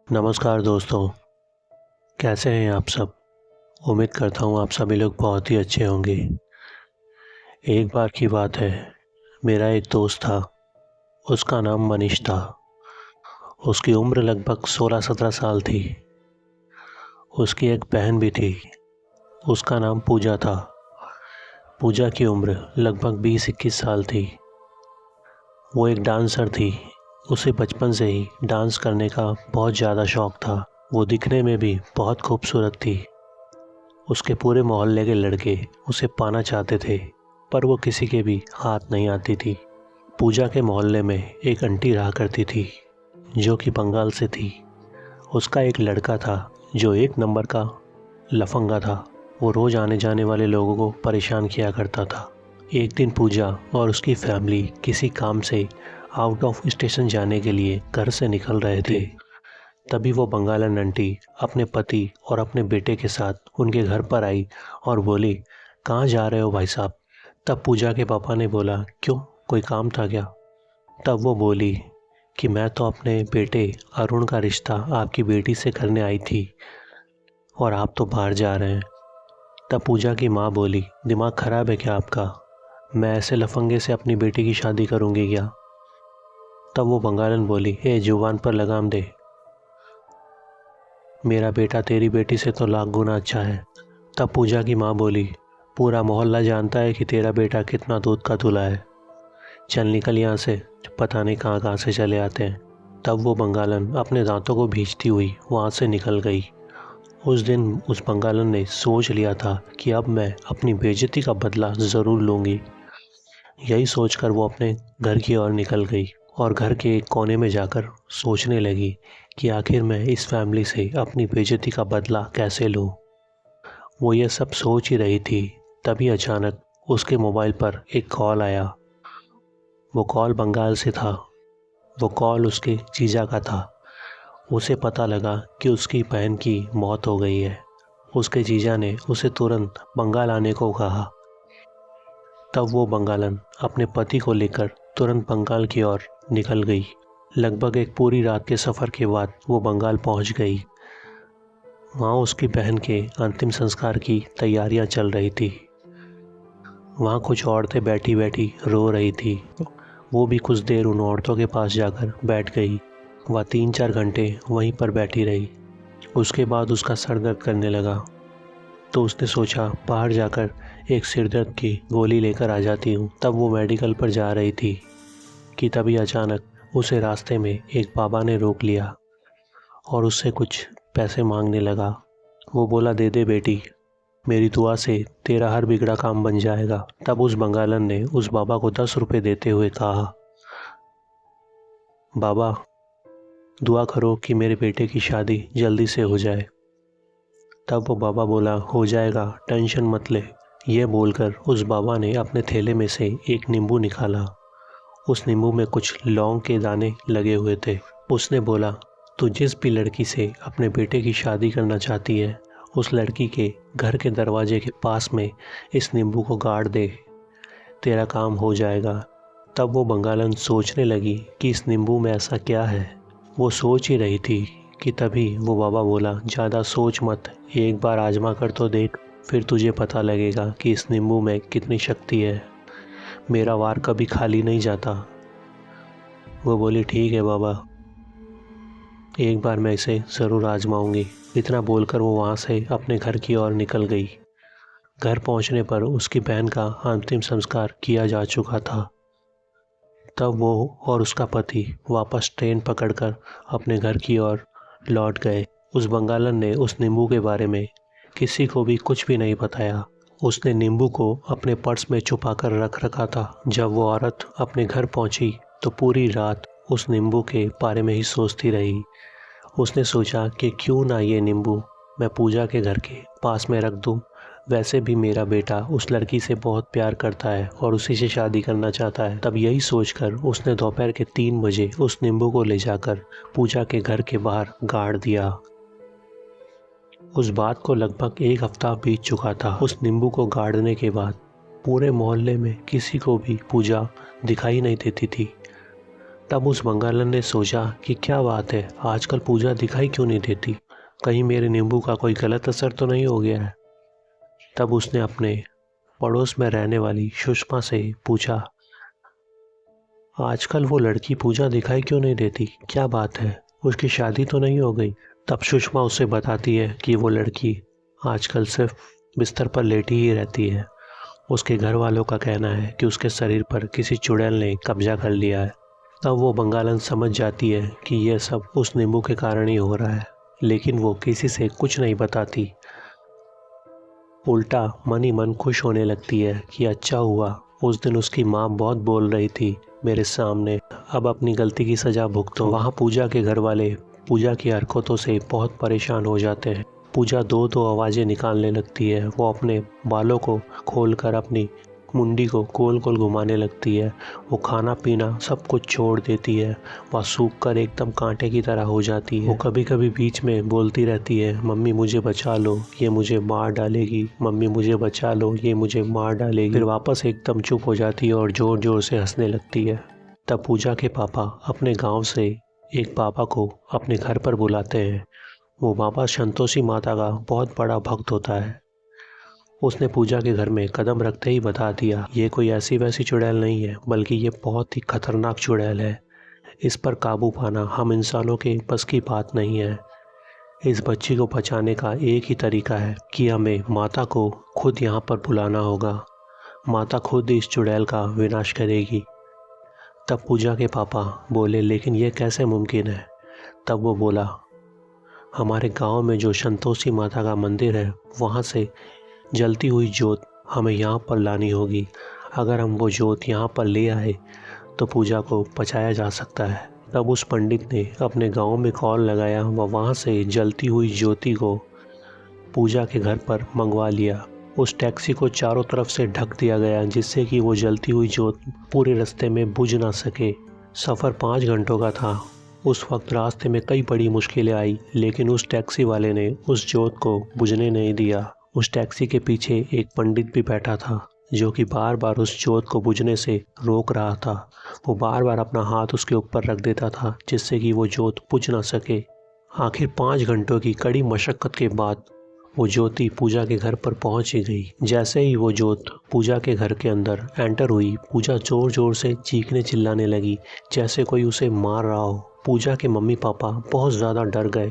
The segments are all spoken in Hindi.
नमस्कार दोस्तों, कैसे हैं आप सब। उम्मीद करता हूँ आप सभी लोग बहुत ही अच्छे होंगे। एक बार की बात है, मेरा एक दोस्त था, उसका नाम मनीष था। उसकी उम्र लगभग 16-17 साल थी। उसकी एक बहन भी थी, उसका नाम पूजा था। पूजा की उम्र लगभग 20-21 साल थी। वो एक डांसर थी। उसे बचपन से ही डांस करने का बहुत ज़्यादा शौक़ था। वो दिखने में भी बहुत खूबसूरत थी। उसके पूरे मोहल्ले के लड़के उसे पाना चाहते थे, पर वो किसी के भी हाथ नहीं आती थी। पूजा के मोहल्ले में एक आंटी रहा करती थी, जो कि बंगाल से थी। उसका एक लड़का था जो एक नंबर का लफंगा था। वो रोज़ आने जाने वाले लोगों को परेशान किया करता था। एक दिन पूजा और उसकी फैमिली किसी काम से आउट ऑफ स्टेशन जाने के लिए घर से निकल रहे थे। तभी वो बंगालन आंटी अपने पति और अपने बेटे के साथ उनके घर पर आई और बोली, कहाँ जा रहे हो भाई साहब। तब पूजा के पापा ने बोला, क्यों, कोई काम था क्या। तब वो बोली कि मैं तो अपने बेटे अरुण का रिश्ता आपकी बेटी से करने आई थी और आप तो बाहर जा रहे हैं। तब पूजा की माँ बोली, दिमाग ख़राब है क्या आपका, मैं ऐसे लफंगे से अपनी बेटी की शादी करूँगी क्या। तब वो बंगालन बोली, जुबान पर लगाम दे, मेरा बेटा तेरी बेटी से तो लाख गुना अच्छा है। तब पूजा की माँ बोली, पूरा मोहल्ला जानता है कि तेरा बेटा कितना दूध का दूल्हा है, चल निकल यहाँ से, पता नहीं कहाँ कहाँ से चले आते हैं। तब वो बंगालन अपने दांतों को भींचती हुई वहाँ से निकल गई। उस दिन उस बंगालन ने सोच लिया था कि अब मैं अपनी बेइज्जती का बदला ज़रूर लूँगी। यही सोचकर वो अपने घर की ओर निकल गई और घर के एक कोने में जाकर सोचने लगी कि आखिर मैं इस फैमिली से अपनी बेइज्जती का बदला कैसे लूँ। वो ये सब सोच ही रही थी, तभी अचानक उसके मोबाइल पर एक कॉल आया। वो कॉल बंगाल से था। वो कॉल उसके जीजा का था। उसे पता लगा कि उसकी बहन की मौत हो गई है। उसके जीजा ने उसे तुरंत बंगाल आने को कहा। तब वो बंगालन अपने पति को लेकर तुरंत बंगाल की ओर निकल गई। लगभग एक पूरी रात के सफ़र के बाद वो बंगाल पहुंच गई। वहाँ उसकी बहन के अंतिम संस्कार की तैयारियां चल रही थी। वहाँ कुछ औरतें बैठी बैठी रो रही थी। वो भी कुछ देर उन औरतों के पास जाकर बैठ गई। वह 3-4 घंटे वहीं पर बैठी रही। उसके बाद उसका सर दर्द करने लगा, तो उसने सोचा बाहर जाकर एक सिर दर्द की गोली लेकर आ जाती हूँ। तब वो मेडिकल पर जा रही थी कि तभी अचानक उसे रास्ते में एक बाबा ने रोक लिया और उससे कुछ पैसे मांगने लगा। वो बोला, दे दे बेटी, मेरी दुआ से तेरा हर बिगड़ा काम बन जाएगा। तब उस बंगालन ने उस बाबा को 10 रुपये देते हुए कहा, बाबा दुआ करो कि मेरे बेटे की शादी जल्दी से हो जाए। तब वो बाबा बोला, हो जाएगा, टेंशन मत ले। ये बोलकर उस बाबा ने अपने थैले में से एक नींबू निकाला। उस नींबू में कुछ लौंग के दाने लगे हुए थे। उसने बोला, तू जिस भी लड़की से अपने बेटे की शादी करना चाहती है, उस लड़की के घर के दरवाजे के पास में इस नींबू को गाड़ दे, तेरा काम हो जाएगा। तब वो बंगालन सोचने लगी कि इस नींबू में ऐसा क्या है। वो सोच ही रही थी कि तभी वो बाबा बोला, ज़्यादा सोच मत, एक बार आजमा कर तो देख, फिर तुझे पता लगेगा कि इस नींबू में कितनी शक्ति है। मेरा वार कभी खाली नहीं जाता। वो बोली, ठीक है बाबा, एक बार मैं इसे ज़रूर आजमाऊंगी। इतना बोलकर वो वहाँ से अपने घर की ओर निकल गई। घर पहुँचने पर उसकी बहन का अंतिम संस्कार किया जा चुका था। तब वो और उसका पति वापस ट्रेन पकड़कर अपने घर की ओर लौट गए। उस बंगालन ने उस नींबू के बारे में किसी को भी कुछ भी नहीं बताया। उसने नींबू को अपने पर्स में छुपा कर रख रखा था। जब वो औरत अपने घर पहुंची तो पूरी रात उस नींबू के बारे में ही सोचती रही। उसने सोचा कि क्यों ना ये नींबू मैं पूजा के घर के पास में रख दूं। वैसे भी मेरा बेटा उस लड़की से बहुत प्यार करता है और उसी से शादी करना चाहता है। तब यही सोचकर उसने दोपहर के 3 बजे उस नींबू को ले जाकर पूजा के घर के बाहर गाड़ दिया। उस बात को लगभग 1 हफ्ता बीत चुका था। उस नींबू को गाड़ने के बाद पूरे मोहल्ले में किसी को भी पूजा दिखाई नहीं देती थी। तब उस बंगालन ने सोचा कि क्या बात है, आजकल पूजा दिखाई क्यों नहीं देती, कहीं मेरे नींबू का कोई गलत असर तो नहीं हो गया है। तब उसने अपने पड़ोस में रहने वाली सुषमा से पूछा, आजकल वो लड़की पूजा दिखाई क्यों नहीं देती, क्या बात है, उसकी शादी तो नहीं हो गई। तब सुषमा उसे बताती है कि वो लड़की आजकल सिर्फ बिस्तर पर लेटी ही रहती है। उसके घर वालों का कहना है कि उसके शरीर पर किसी चुड़ैल ने कब्जा कर लिया है। तब वो बंगालन समझ जाती है कि यह सब उस नींबू के कारण ही हो रहा है, लेकिन वो किसी से कुछ नहीं बताती। उल्टा मन ही मन खुश होने लगती है कि अच्छा हुआ उस दिन उसकी माँ बहुत बोल रही थी मेरे सामने, अब अपनी गलती की सज़ा भुगतो। वहाँ पूजा के घर वाले पूजा की हरकतों से बहुत परेशान हो जाते हैं। पूजा दो दो आवाज़ें निकालने लगती है। वो अपने बालों को खोलकर अपनी मुंडी को गोल गोल घुमाने लगती है। वो खाना पीना सब कुछ छोड़ देती है। वह सूख कर एकदम कांटे की तरह हो जाती है। वो कभी कभी बीच में बोलती रहती है, मम्मी मुझे बचा लो, ये मुझे मार डालेगी, मम्मी मुझे बचा लो, ये मुझे मार डालेगी। फिर वापस एकदम चुप हो जाती है और ज़ोर ज़ोर से हंसने लगती है। तब पूजा के पापा अपने गांव से एक बाबा को अपने घर पर बुलाते हैं। वो बाबा संतोषी माता का बहुत बड़ा भक्त होता है। उसने पूजा के घर में कदम रखते ही बता दिया, ये कोई ऐसी वैसी चुड़ैल नहीं है, बल्कि ये बहुत ही खतरनाक चुड़ैल है। इस पर काबू पाना हम इंसानों के बस की बात नहीं है। इस बच्ची को बचाने का एक ही तरीका है कि हमें माता को खुद यहाँ पर बुलाना होगा। माता खुद इस चुड़ैल का विनाश करेगी। तब पूजा के पापा बोले, लेकिन ये कैसे मुमकिन है? तब वो बोला, हमारे गांव में जो संतोषी माता का मंदिर है, वहाँ से जलती हुई जोत हमें यहाँ पर लानी होगी। अगर हम वो जोत यहाँ पर ले आए तो पूजा को बचाया जा सकता है। तब उस पंडित ने अपने गांव में कॉल लगाया व वहाँ से जलती हुई ज्योति को पूजा के घर पर मंगवा लिया। उस टैक्सी को चारों तरफ से ढक दिया गया, जिससे कि वो जलती हुई जोत पूरे रास्ते में बुझ ना सके। सफ़र 5 घंटों का था। उस वक्त रास्ते में कई बड़ी मुश्किलें आई, लेकिन उस टैक्सी वाले ने उस जोत को बुझने नहीं दिया। उस टैक्सी के पीछे एक पंडित भी बैठा था, जो कि बार बार उस जोत को बुझने से रोक रहा था। वो बार बार अपना हाथ उसके ऊपर रख देता था, जिससे कि वो जोत बुझ ना सके। आखिर 5 घंटों की कड़ी मशक्क़त के बाद वो ज्योति पूजा के घर पर पहुंच ही गई। जैसे ही वो जोत पूजा के घर के अंदर एंटर हुई, पूजा ज़ोर ज़ोर से चीखने चिल्लाने लगी, जैसे कोई उसे मार रहा हो। पूजा के मम्मी पापा बहुत ज़्यादा डर गए।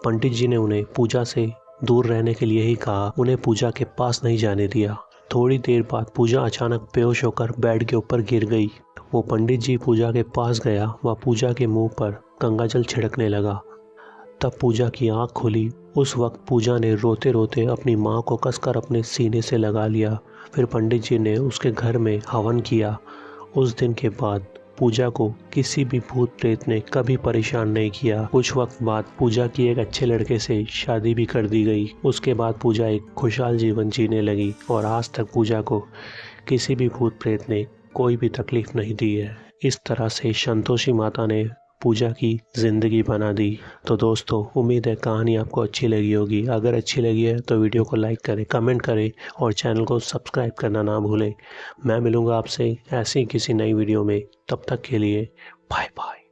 पंडित जी ने उन्हें पूजा से दूर रहने के लिए ही कहा, उन्हें पूजा के पास नहीं जाने दिया। थोड़ी देर बाद पूजा अचानक बेहोश होकर बेड के ऊपर गिर गई। वो पंडित जी पूजा के पास गया व पूजा के मुंह पर गंगाजल छिड़कने लगा। तब पूजा की आंख खुली। उस वक्त पूजा ने रोते रोते अपनी माँ को कसकर अपने सीने से लगा लिया। फिर पंडित जी ने उसके घर में हवन किया। उस दिन के बाद पूजा को किसी भी भूत प्रेत ने कभी परेशान नहीं किया। कुछ वक्त बाद पूजा की एक अच्छे लड़के से शादी भी कर दी गई। उसके बाद पूजा एक खुशहाल जीवन जीने लगी और आज तक पूजा को किसी भी भूत प्रेत ने कोई भी तकलीफ नहीं दी है। इस तरह से संतोषी माता ने पूजा की ज़िंदगी बना दी। तो दोस्तों, उम्मीद है कहानी आपको अच्छी लगी होगी। अगर अच्छी लगी है तो वीडियो को लाइक करें, कमेंट करें और चैनल को सब्सक्राइब करना ना भूलें। मैं मिलूँगा आपसे ऐसी किसी नई वीडियो में। तब तक के लिए बाय बाय।